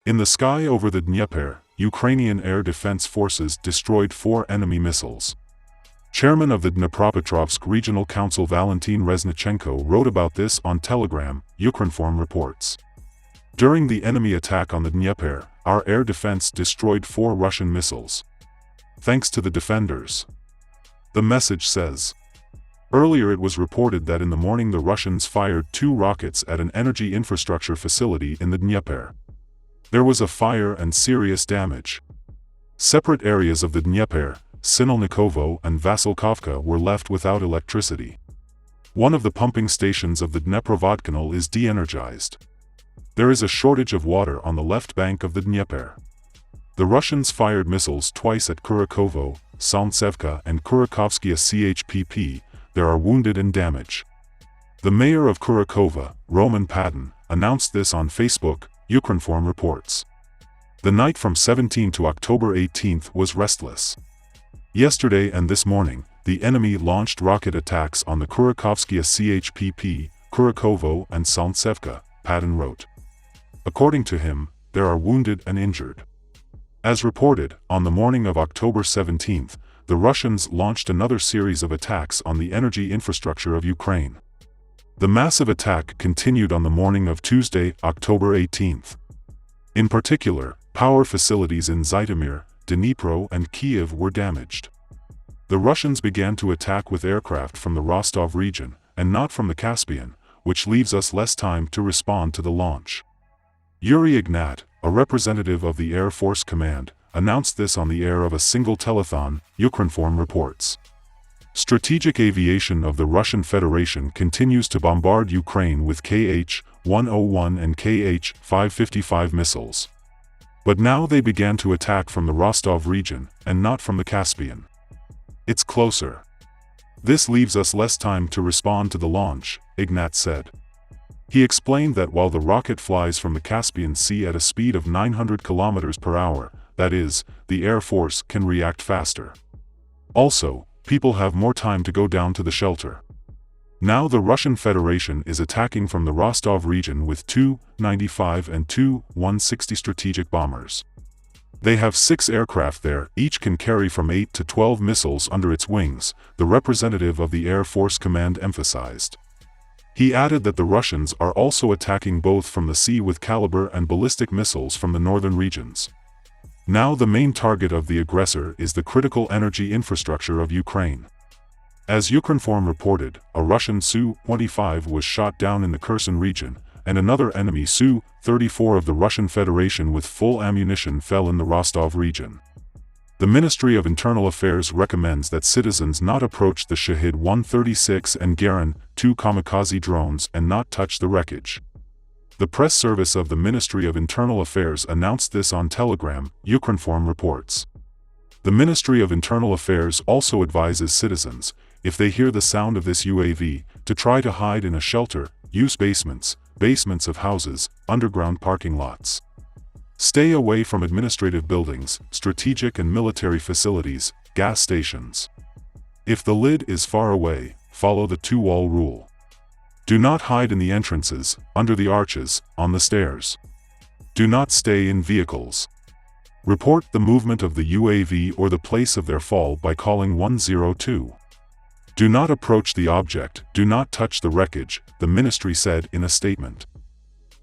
In the sky over the Dnieper, Ukrainian air defense forces destroyed 4 enemy missiles. Chairman of the Dnipropetrovsk Regional Council Valentin Reznichenko wrote about this on Telegram, Ukrinform reports. During the enemy attack on the Dnieper, our air defense destroyed 4 Russian missiles. Thanks to the defenders. The message says. Earlier it was reported that in the morning the Russians fired 2 rockets at an energy infrastructure facility in the Dnieper. There was a fire and serious damage. Separate areas of the Dnieper, Sinelnikovo and Vasilkovka, were left without electricity. One of the pumping stations of the Dneprovod is de-energized. There is a shortage of water on the left bank of the Dnieper. The Russians fired missiles twice at Kurakovo, Solntsevka and Kurakovskaya CHPP. There are wounded and damage. The mayor of Kurakova, Roman Padin, announced this on Facebook, Ukrinform reports. The night from 17 to October 18 was restless. Yesterday and this morning, the enemy launched rocket attacks on the Kurakovskaya CHPP, Kurakovo and Solntsevka, Padin wrote. According to him, there are wounded and injured. As reported, on the morning of October 17, the Russians launched another series of attacks on the energy infrastructure of Ukraine. The massive attack continued on the morning of Tuesday, October 18. In particular, power facilities in Zhytomyr, Dnipro and Kiev were damaged. The Russians began to attack with aircraft from the Rostov region, and not from the Caspian, which leaves us less time to respond to the launch. Yuri Ignat, a representative of the Air Force Command, announced this on the air of a single telethon, Ukrinform reports. Strategic aviation of the Russian Federation continues to bombard Ukraine with Kh-101 and Kh-555 missiles. But now they began to attack from the Rostov region, and not from the Caspian. It's closer. This leaves us less time to respond to the launch, Ignat said. He explained that while the rocket flies from the Caspian Sea at a speed of 900 km per hour, that is, the Air Force can react faster. Also, people have more time to go down to the shelter. Now the Russian Federation is attacking from the Rostov region with Tu-95 and Tu-160 strategic bombers. They have 6 aircraft there, each can carry from 8 to 12 missiles under its wings, the representative of the Air Force Command emphasized. He added that the Russians are also attacking both from the sea with caliber and ballistic missiles from the northern regions. Now the main target of the aggressor is the critical energy infrastructure of Ukraine. As Ukrinform reported, a Russian Su-25 was shot down in the Kherson region, and another enemy Su-34 of the Russian Federation with full ammunition fell in the Rostov region. The Ministry of Internal Affairs recommends that citizens not approach the Shahid-136 and Garin-2 kamikaze drones and not touch the wreckage. The press service of the Ministry of Internal Affairs announced this on Telegram, Ukrinform reports. The Ministry of Internal Affairs also advises citizens, if they hear the sound of this UAV, to try to hide in a shelter, use basements of houses, underground parking lots. Stay away from administrative buildings, strategic and military facilities, gas stations. If the lid is far away, follow the 2-wall rule. Do not hide in the entrances, under the arches, on the stairs. Do not stay in vehicles. Report the movement of the UAV or the place of their fall by calling 102. Do not approach the object, do not touch the wreckage, the ministry said in a statement.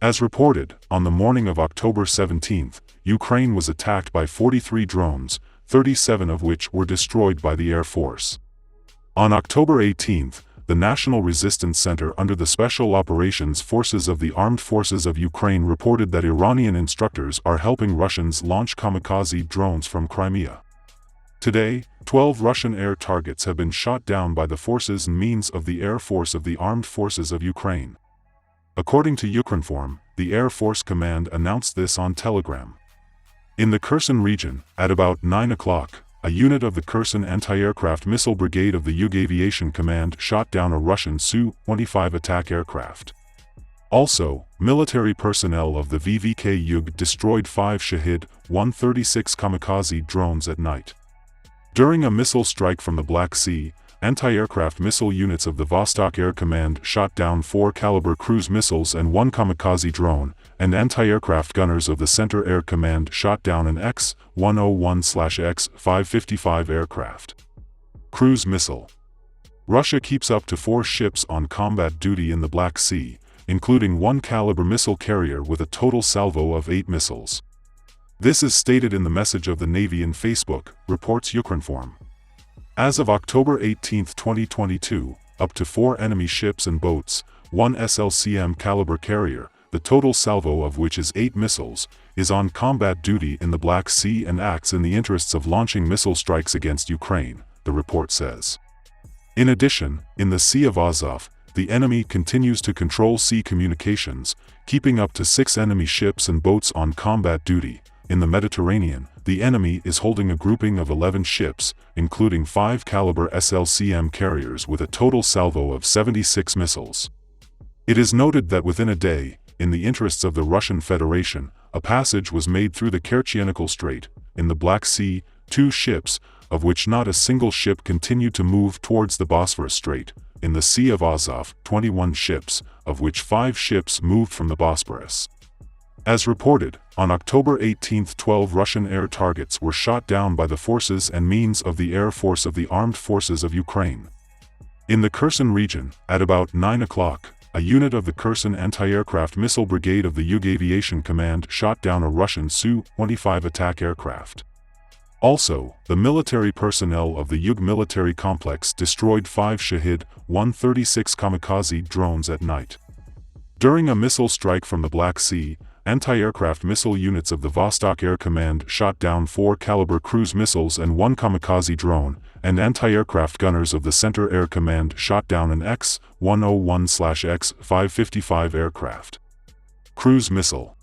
As reported, on the morning of October 17, Ukraine was attacked by 43 drones, 37 of which were destroyed by the Air Force. On October 18, the National Resistance Center under the Special Operations Forces of the Armed Forces of Ukraine reported that Iranian instructors are helping Russians launch kamikaze drones from Crimea. Today, 12 Russian air targets have been shot down by the forces and means of the Air Force of the Armed Forces of Ukraine. According to Ukrinform, the Air Force Command announced this on Telegram. In the Kherson region, at about 9 o'clock, a unit of the Kherson Anti-Aircraft Missile Brigade of the Aviation Command shot down a Russian Su-25 attack aircraft. Also, military personnel of the VVK Yug destroyed 5 Shahid-136 kamikaze drones at night. During a missile strike from the Black Sea, anti-aircraft missile units of the Vostok Air Command shot down 4 Caliber cruise missiles and 1 kamikaze drone, and anti-aircraft gunners of the Center Air Command shot down an X-101/X-555 aircraft cruise missile. Russia keeps up to 4 ships on combat duty in the Black Sea, including 1 Caliber missile carrier with a total salvo of 8 missiles. This is stated in the message of the Navy in Facebook, reports Ukrinform. As of October 18, 2022, up to 4 enemy ships and boats, 1 SLCM Caliber carrier, the total salvo of which is 8 missiles, is on combat duty in the Black Sea and acts in the interests of launching missile strikes against Ukraine, the report says. In addition, in the Sea of Azov, the enemy continues to control sea communications, keeping up to 6 enemy ships and boats on combat duty. In the Mediterranean, the enemy is holding a grouping of 11 ships, including 5 Caliber SLCM carriers with a total salvo of 76 missiles. It is noted that within a day, in the interests of the Russian Federation, a passage was made through the Kerchenko Strait. In the Black Sea, 2 ships, of which not a single ship continued to move towards the Bosphorus Strait. In the Sea of Azov, 21 ships, of which 5 ships moved from the Bosporus. As reported, on October 18, 12 Russian air targets were shot down by the forces and means of the Air Force of the Armed Forces of Ukraine. In the Kherson region, at about 9 o'clock, a unit of the Kherson Anti-Aircraft Missile Brigade of the Yug Aviation Command shot down a Russian Su-25 attack aircraft. Also, the military personnel of the Yug military complex destroyed 5 Shahid-136 kamikaze drones at night. During a missile strike from the Black Sea, anti-aircraft missile units of the Vostok Air Command shot down 4 Caliber cruise missiles and 1 kamikaze drone, and anti-aircraft gunners of the Center Air Command shot down an X-101/X-555 aircraft cruise missile.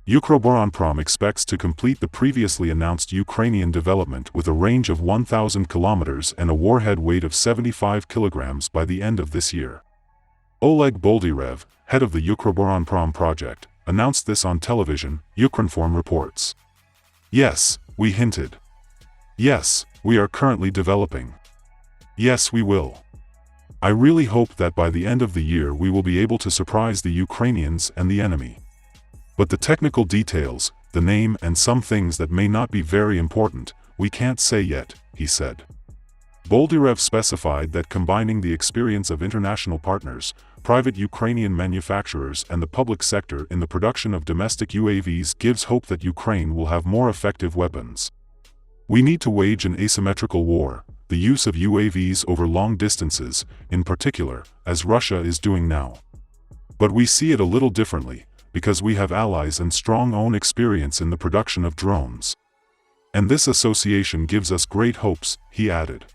Ukroboronprom expects to complete the previously announced Ukrainian development with a range of 1,000 kilometers and a warhead weight of 75 kilograms by the end of this year. Oleg Boldyrev, head of the Ukroboronprom project, announced this on television, Ukrinform reports. Yes, we hinted. Yes, we are currently developing. Yes, we will. I really hope that by the end of the year we will be able to surprise the Ukrainians and the enemy. But the technical details, the name and some things that may not be very important, we can't say yet, he said. Boldyrev specified that combining the experience of international partners, private Ukrainian manufacturers and the public sector in the production of domestic UAVs gives hope that Ukraine will have more effective weapons. We need to wage an asymmetrical war, the use of UAVs over long distances, in particular, as Russia is doing now. But we see it a little differently, because we have allies and strong own experience in the production of drones. And this association gives us great hopes, he added.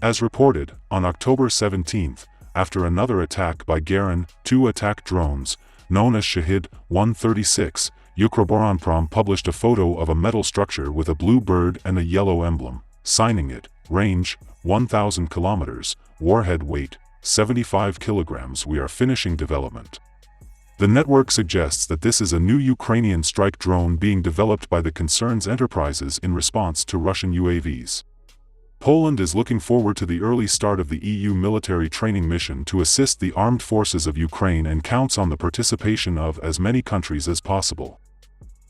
As reported, on October 17, after another attack by Garin, 2 attack drones, known as Shahid-136, Ukroboronprom published a photo of a metal structure with a blue bird and a yellow emblem, signing it, range, 1,000 kilometers, warhead weight, 75 kilograms. We are finishing development. The network suggests that this is a new Ukrainian strike drone being developed by the concern's enterprises in response to Russian UAVs. Poland is looking forward to the early start of the EU military training mission to assist the armed forces of Ukraine and counts on the participation of as many countries as possible.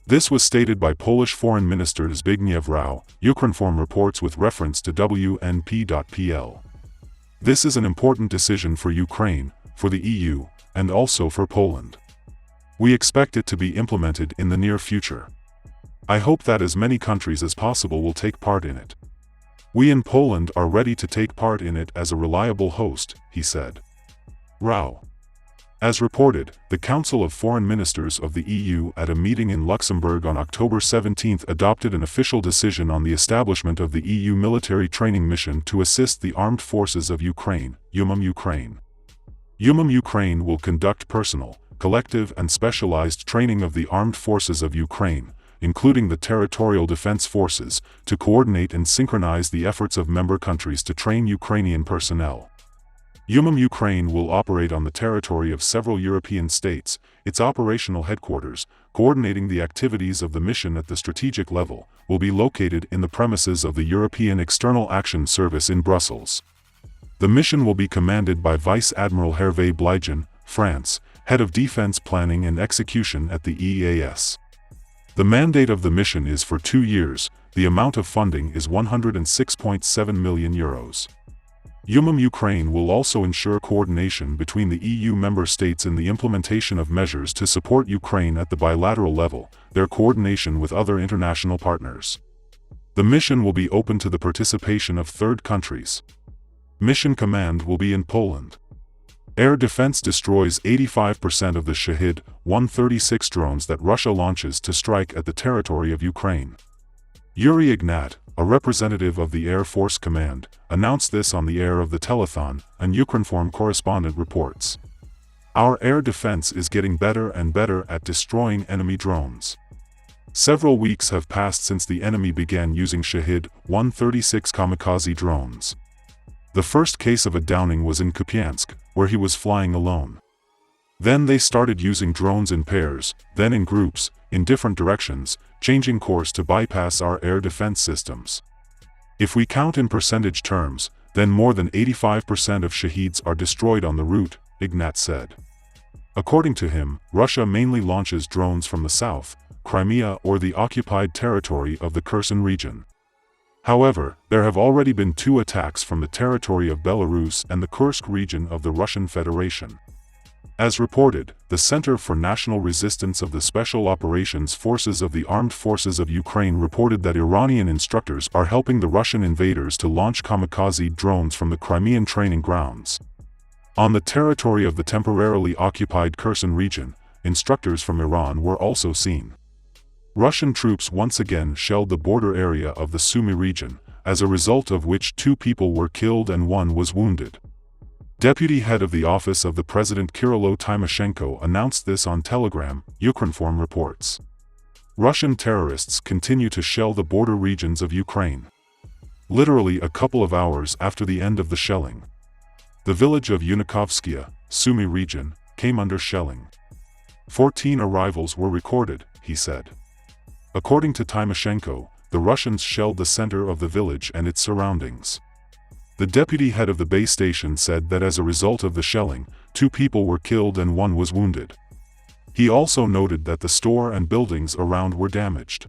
This was stated by Polish Foreign Minister Zbigniew Rau, Ukrinform reports with reference to WNP.pl. This is an important decision for Ukraine, for the EU, and also for Poland. We expect it to be implemented in the near future. I hope that as many countries as possible will take part in it. We in Poland are ready to take part in it as a reliable host, he said. Rau. As reported, the Council of Foreign Ministers of the EU at a meeting in Luxembourg on October 17 adopted an official decision on the establishment of the EU military training mission to assist the armed forces of Ukraine, UMM Ukraine. UMM Ukraine will conduct personal, collective and specialized training of the armed forces of Ukraine, including the territorial defense forces, to coordinate and synchronize the efforts of member countries to train Ukrainian personnel. UMM Ukraine will operate on the territory of several European states. Its operational headquarters, coordinating the activities of the mission at the strategic level, will be located in the premises of the European External Action Service in Brussels. The mission will be commanded by Vice Admiral Hervé Bligen, France, head of defense planning and execution at the EAS. The mandate of the mission is for 2 years. The amount of funding is €106.7 million. Ukraine will also ensure coordination between the EU member states in the implementation of measures to support Ukraine at the bilateral level, their coordination with other international partners. The mission will be open to the participation of third countries. Mission command will be in Poland. Air defense destroys 85% of the Shahed 136 drones that Russia launches to strike at the territory of Ukraine. Yuri Ignat, a representative of the Air Force Command, announced this on the air of the telethon, and Ukrinform correspondent reports. Our air defense is getting better and better at destroying enemy drones. Several weeks have passed since the enemy began using Shahed 136 kamikaze drones. The first case of a downing was in Kupiansk, where he was flying alone. Then they started using drones in pairs, then in groups, in different directions, changing course to bypass our air defense systems. If we count in percentage terms, then more than 85% of Shaheeds are destroyed on the route, Ignat said. According to him, Russia mainly launches drones from the south, Crimea or the occupied territory of the Kherson region. However, there have already been 2 attacks from the territory of Belarus and the Kursk region of the Russian Federation. As reported, the Center for National Resistance of the Special Operations Forces of the Armed Forces of Ukraine reported that Iranian instructors are helping the Russian invaders to launch kamikaze drones from the Crimean training grounds. On the territory of the temporarily occupied Kherson region, instructors from Iran were also seen. Russian troops once again shelled the border area of the Sumy region, as a result of which 2 people were killed and 1 was wounded. Deputy head of the office of the President Kyrylo Tymoshenko announced this on Telegram, Ukrinform reports. Russian terrorists continue to shell the border regions of Ukraine. Literally a couple of hours after the end of the shelling, the village of Unikovskaya, Sumy region, came under shelling. 14 arrivals were recorded, he said. According to Tymoshenko, the Russians shelled the center of the village and its surroundings. The deputy head of the base station said that as a result of the shelling, 2 people were killed and 1 was wounded. He also noted that the store and buildings around were damaged.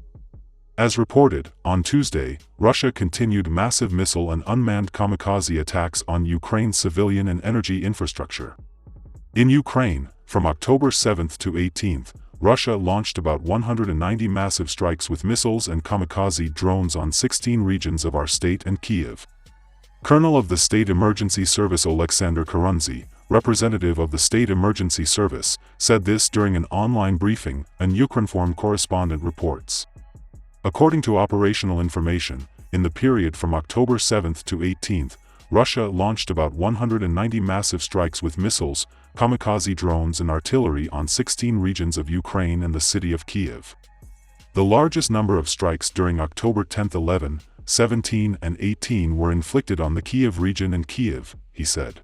As reported, on Tuesday, Russia continued massive missile and unmanned kamikaze attacks on Ukraine's civilian and energy infrastructure. In Ukraine, from October 7 to 18, Russia launched about 190 massive strikes with missiles and kamikaze drones on 16 regions of our state and Kyiv. Colonel of the State Emergency Service Oleksandr Karunzi, representative of the State Emergency Service, said this during an online briefing, and Ukrinform correspondent reports. According to operational information, in the period from October 7 to 18, Russia launched about 190 massive strikes with missiles, kamikaze drones and artillery on 16 regions of Ukraine and the city of Kyiv. The largest number of strikes during October 10, 11, 17 and 18 were inflicted on the Kyiv region and Kyiv, he said.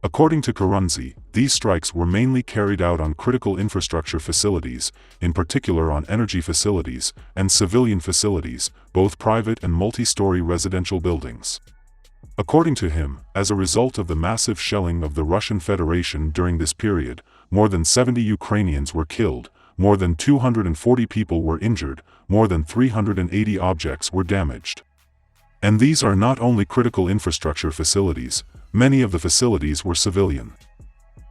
According to Karunzi, these strikes were mainly carried out on critical infrastructure facilities, in particular on energy facilities, and civilian facilities, both private and multi-story residential buildings. According to him, as a result of the massive shelling of the Russian Federation during this period, more than 70 Ukrainians were killed, more than 240 people were injured, more than 380 objects were damaged. And these are not only critical infrastructure facilities, many of the facilities were civilian.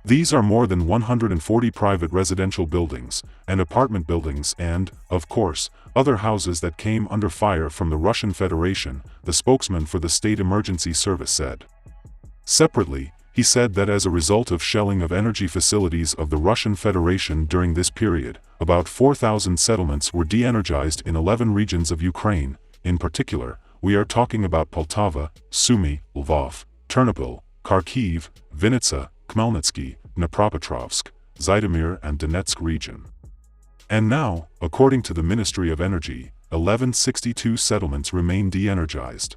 These are more than 140 private residential buildings, and apartment buildings and, of course, other houses that came under fire from the Russian Federation, the spokesman for the State Emergency Service said. Separately, he said that as a result of shelling of energy facilities of the Russian Federation during this period, about 4,000 settlements were de-energized in 11 regions of Ukraine. In particular, we are talking about Poltava, Sumy, Lvov, Ternopil, Kharkiv, Vinnytsia, Khmelnytsky, Dnipropetrovsk, Zhytomyr and Donetsk region. And now, according to the Ministry of Energy, 1162 settlements remain de-energized.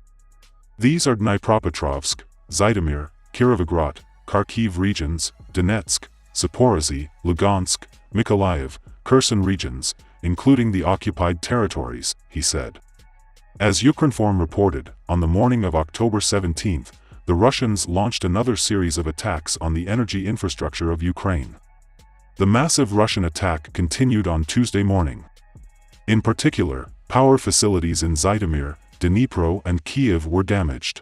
These are Dnipropetrovsk, Zhytomyr, Kirovograd, Kharkiv regions, Donetsk, Zaporozhye, Lugansk, Mykolaiv, Kherson regions, including the occupied territories, he said. As Ukrinform reported, on the morning of October 17, the Russians launched another series of attacks on the energy infrastructure of Ukraine. The massive Russian attack continued on Tuesday morning. In particular, power facilities in Zhytomyr, Dnipro and Kiev were damaged.